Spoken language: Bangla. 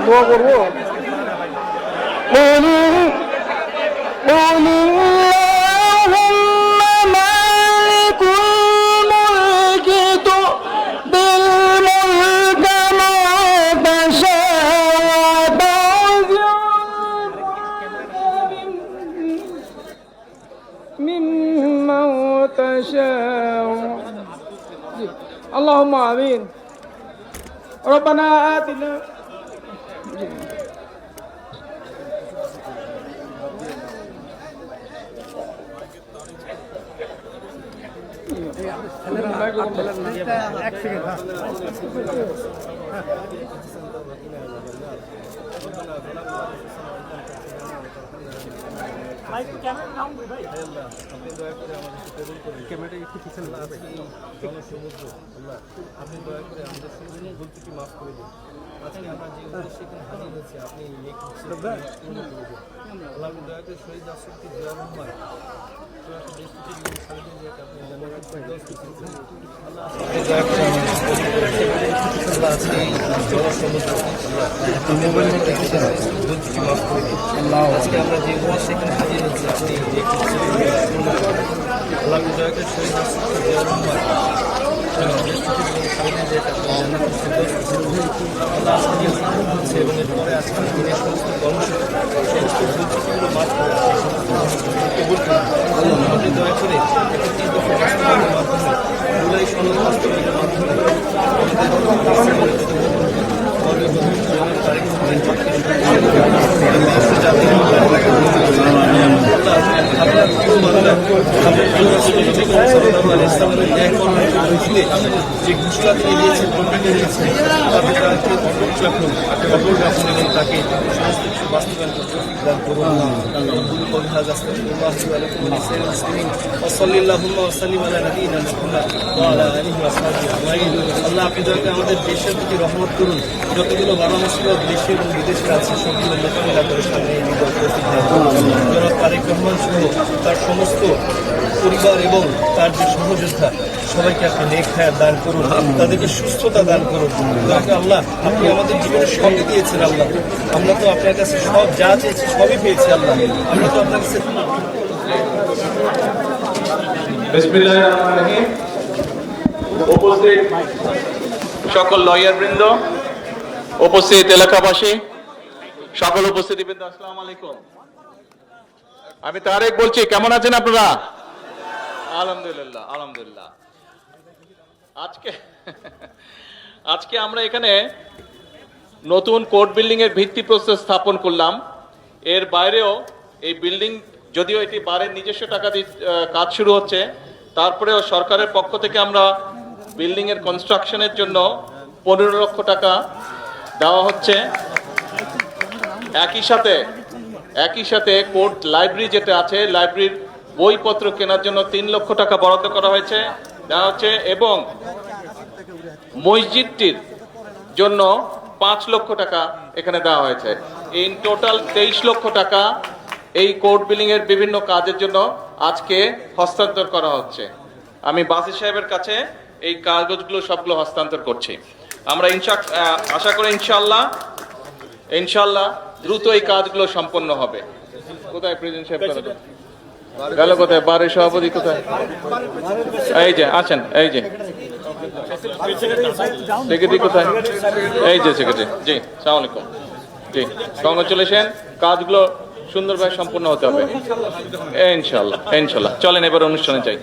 দোয়া করবো। اللهم آمين. ربنا آتنا যে ঘোষণা তিনি দিয়েছেন প্রকৃতি দিয়েছেন তাকে সমস্ত কিছু বাস্তবায়ন করতে দান করুন। আল্লাহ আপনি দয়া করে আমাদের দেশের প্রতি রহমত করুন। যতগুলো বাবা মুসলিম দেশে এবং বিদেশে আছে সবগুলো মোকাবিলা করে সামনে তারেক রহমান সহ তার সমস্ত পরিবার এবং তার যে সহযোদ্ধা সবাইকে আপনি নেক হায়াত দান করুন, তাদেরকে সুস্থতা দান করুন। আল্লাহ আপনি আমাদের জীবনে সবই দিয়েছেন আল্লাহ, আমরা তো আপনার কাছে সব যা চেয়েছি সবই পেয়েছি আল্লাহ, আমরা তো আপনার কাছে। বিসমিল্লাহির রহমানির রহিম। উপস্থিত সকল লয়ার বৃন্দ, উপস্থিত এলাকাবাসী, সকল উপস্থিতিবৃন্দ, আসসালামু আলাইকুম। আমি তারেক বলছি, কেমন আছেন আপনারা? আলহামদুলিল্লাহ আলহামদুলিল্লাহ। আজকে আমরা এখানে নতুন কোর্ট বিল্ডিং এর ভিত্তি প্রস্তর স্থাপন করলাম। এর বাইরেও এই বিল্ডিং, যদিও এটি বারের নিজস্ব টাকা দিয়ে কাজ শুরু হচ্ছে, তারপরেও সরকারের পক্ষ থেকে আমরা বিল্ডিং এর কনস্ট্রাকশনের জন্য 15 লক্ষ টাকা দেওয়া হচ্ছে। একই সাথে কোর্ট লাইব্রেরি যেটা আছে, লাইব্রেরির বইপত্র কেনার জন্য 3 লক্ষ টাকা বরাদ্দ করা হয়েছে, দেওয়া হচ্ছে, এবং মসজিদটির জন্য 5 লক্ষ টাকা এখানে দেওয়া হয়েছে। ইন টোটাল 23 লক্ষ টাকা এই কোর্ট বিল্ডিং এর বিভিন্ন কাজের জন্য আজকে হস্তান্তর করা হচ্ছে। আমি বাসি সাহেবের কাছে এই কাগজগুলো সবগুলো হস্তান্তর করছি। আমরা আশা করি ইনশাআল্লাহ দ্রুত এই কাজগুলো সম্পন্ন হবে। কোথায় প্রেসিডেন্ট সাহেব গেল? কোথায় বারের সভাপতি কোথায়? এই যে আছেন, এই যে সেক্রেটারি কোথায়? এই যে সেক্রেটারি। জি, আসসালামু আলাইকুম। জি, কংগ্রেচুলেশন। কাজগুলো সুন্দরভাবে সম্পূর্ণ হতে হবে ইনশাআল্লাহ। চলেন এবার অনুষ্ঠানে যাই।